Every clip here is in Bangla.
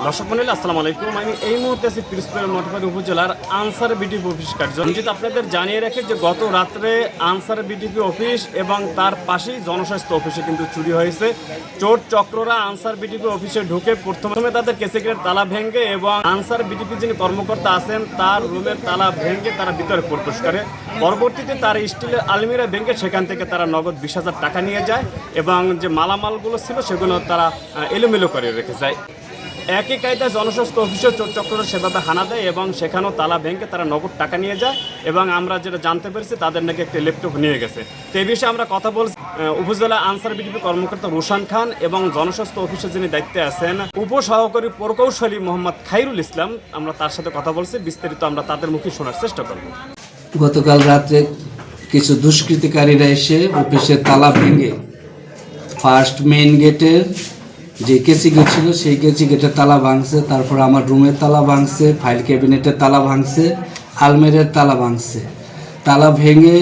দর্শক মন্ডলী আসসালামু আলাইকুম। আমি এই মুহূর্তে আছি পিরোজপুর মঠবাড়ি উপজেলার আনসার বিডিপি অফিস কার্য। রঞ্জিত আপনাদের জানিয়ে রাখে যে গত রাত্রে আনসার বিডিপি অফিস এবং তার পাশেই জনস্বাস্থ্য অফিসে কিন্তু চুরি হয়েছে। চোর চক্ররা আনসার বিডিপি অফিসে ঢুকে প্রথমে তাদের কেসিকের তালা ভেঙে এবং আনসার বিডিপি যিনি কর্মকর্তা আছেন তার রুমের তালা ভেঙে তারা ভিতরে প্রবেশ করে। পরবর্তীতে তার স্টিলের আলমিরা ভেঙে সেখান থেকে তারা নগদ 20,000 টাকা নিয়ে যায় এবং যে মালামালগুলো ছিল সেগুলো তারা এলোমেলো করে রেখে যায়। একই কায়দায় জনস্বাস্থ্য অফিসের চোর চক্ররা সেভাবে হানা দেয় এবং সেখানেও তালা ভেঙে তারা নগদ টাকা নিয়ে যায় এবং আমরা যেটা জানতে পেরেছি তাদের নাকি একটি ল্যাপটপ নিয়ে গেছে। তো এই বিষয়ে আমরা কথা বলছি উপজেলা আনসার বিডিপি কর্মকর্তা রোশান খান এবং জনস্বাস্থ্য অফিসের যিনি দায়িত্বে আছেন উপসহকারী প্রকৌশলী মোহাম্মদ খাইরুল ইসলাম। আমরা তার সাথে কথা বলছি, বিস্তারিত আমরা তাদের মুখে শোনার চেষ্টা করব। গতকাল রাত্রে কিছু দুষ্কৃতিকারীরা এসে অফিসের তালা ভেঙে ফার্স্ট মেইন গেটের যে কেসি গেট ছিল সেই কেসি গেটের তালা ভাঙছে, তারপর আমার রুমের তালা ভাঙছে, ফাইল ক্যাবিনেটের তালা ভাঙছে, আলমারির তালা ভাঙছে। তালা ভেঙে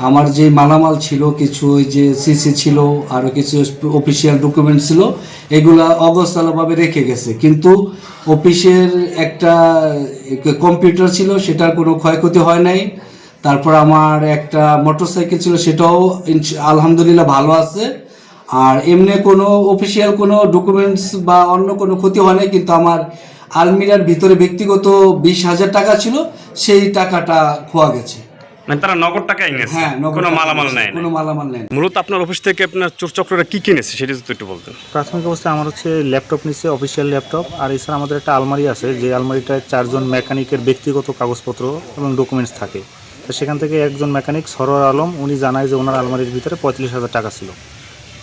আমার যে মালামাল ছিল, কিছু ওই যে সিসি ছিল, আরও কিছু অফিসিয়াল ডকুমেন্ট ছিল, এগুলা অগোছালোভাবে রেখে গেছে। কিন্তু অফিসের একটা কম্পিউটার ছিল, সেটার কোনো ক্ষয়ক্ষতি হয় নাই। তারপর আমার একটা মোটরসাইকেল ছিল, সেটাও আলহামদুলিল্লাহ ভালো আছে। আর এমনি কোনো অফিসিয়াল কোনো ডকুমেন্টস বা অন্য কোনো ক্ষতি হয় নাই। কিন্তু আমার আলমিরার ভিতরে ব্যক্তিগত 20,000 টাকা ছিল, সেই টাকাটা খোয়া গেছে। মানে তারা নগদ টাকা এনেছে? হ্যাঁ, কোনো মালামাল নেয়? কোনো মালামাল নেয়। মূলত আপনার অফিস থেকে আপনার চোর চক্ররা কি কিনেছে সেটা যদি একটু বলতেন। প্রাথমিক অবস্থায় আমার হচ্ছে ল্যাপটপ নিচ্ছে, অফিসিয়াল ল্যাপটপ। আর এছাড়া আমাদের একটা আলমারি আছে, যে আলমারিটায় 4 জন মেকানিকের ব্যক্তিগত কাগজপত্র এবং ডকুমেন্টস থাকে। তো সেখান থেকে একজন মেকানিক সরোয়ার আলম, উনি জানায় যে ওনার আলমারির ভিতরে 45,000 টাকা ছিল।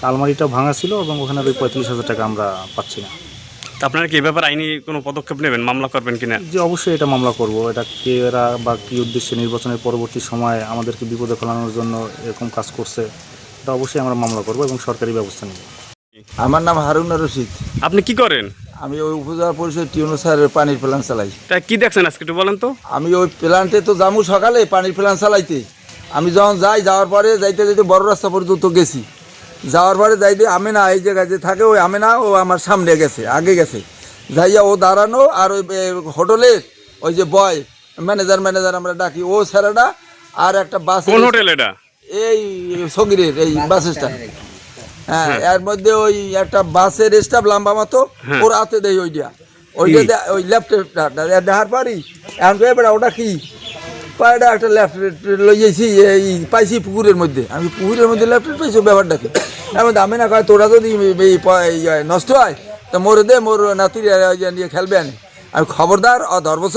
আলমারিটা ভাঙা ছিল এবং ওখানে ওই 45,000 টাকা আমরা পাচ্ছি না। আপনারা কি এই ব্যাপারে আইনি কোনো পদক্ষেপ নেবেন, মামলা করবেন কিনা? যে অবশ্যই এটা মামলা করব। এটা কে এরা বা কী উদ্দেশ্যে নির্বাচনের পরবর্তী সময় আমাদেরকে বিপদে ফেলানোর জন্য এরকম কাজ করছে, এটা অবশ্যই আমরা মামলা করব এবং সরকারি ব্যবস্থা নেব। আমার নাম হারুন রশিদ। আপনি কি করেন? আমি ওই উপজেলা পরিষদ টিউনুসারের পানির প্ল্যান্ট চালাই। তা কি দেখছেন আজকে একটু বলেন তো। আমি ওই প্ল্যান্টে তো যাবো সকালে পানির প্ল্যান্ট চালাইতে। আমি যখন যাওয়ার পরে যাইতে বড় রাস্তা পর্যন্ত গেছি। যাওয়ার পরে যাইতে আমেনা এই জায়গায় যে থাকে, ওই আমেনা ও আমার সামনে গেছে, আগে গেছে। যাইয়া ও দাঁড়ানো, আর ওই হোটেলের ওই যে বয় ম্যানেজার আমরা ডাকি, ও ছেলেটা আর একটা বাস। কোন হোটেল এটা? এই সগিরের এই বাস স্ট্যান্ড। হ্যাঁ, এর মধ্যে ওই একটা বাসের স্টাফ লম্বা মতো, ওর হাতে দেয় ওইটা ওই ল্যাপটপটা দেখার পারি। এখন এবার ওটা কি পায়টা একটা ল্যাপটপ লইয়েছি, এই পাইছি পুকুরের মধ্যে। আমি পুকুরের মধ্যে ল্যাপটপ পাইছি, ব্যাপারটা কি? এমন আমি না কয় তোরা যদি নষ্ট হয় তা মোর দে, মোর নাতির নিয়ে খেলবে আনে। আমি খবরদার ধরবছ।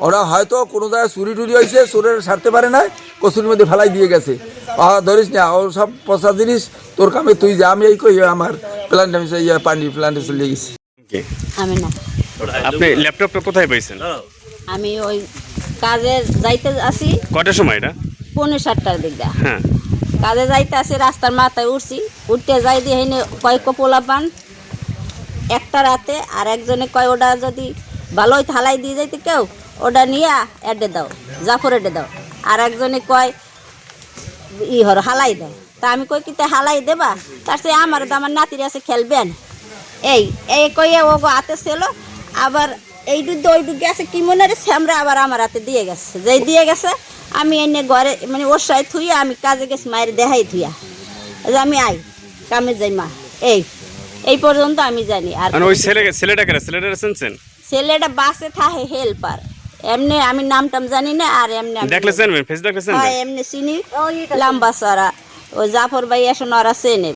ওরা হয়তো কোনো জায়গায় চুরি টুরি হয়েছে, চোরের সারতে পারে না, কচুরির মধ্যে ফেলাই দিয়ে গেছে। ধরিস না, ও সব পচা জিনিস, তোর কামে তুই যা। আমি এই কই আমার প্ল্যান্ট পানির প্ল্যান্টে চলে গেছি। আমি না। আপনি ল্যাপটপটা কোথায় পাইছেন? আমি ওই কাজে যাইতে আসি। কটার সময় এটা? 7:45 দিক দা। হ্যাঁ, কাজে যাইতে আসি, রাস্তার মাথায় উঠছি, উঠতে যাই দিয়ে হেনে কয়েক পোলা পান একটা রাতে। আর একজনে কয় ওটা যদি ভালোই থালাই দিয়ে যাইতে কেউ, ওটা নিয়ে এডে দাও, জাফর এডে দাও। আর একজনে কয় হালাই দাও। তা আমি কই কিতে হালাই দেবা, তার সে আমার নাতির আছে খেলবেন। এই কইয়ে ও হাতে ছিল, আবার এই দুধ ওই দুধ গেছে কি মনে রে আমরা আবার আমার হাতে দিয়ে গেছে। যেই দিয়ে গেছে আমি এনে ঘরে মানে ওর সাই থুইয়া আমি কাজে গেছি, মায়ের দেখাই থুইয়া যে আমি আই কামে যাই মা। এই পর্যন্ত আমি জানি। আর ওই ছেলেটা বাসে থাকে হেল্পার, এমনি আমি নামটাম জানি না। আর এমনি দেখলেছেন এমনি চিনি, লম্বা সরা। ওই জাফর ভাই এসে ওরা চেনে।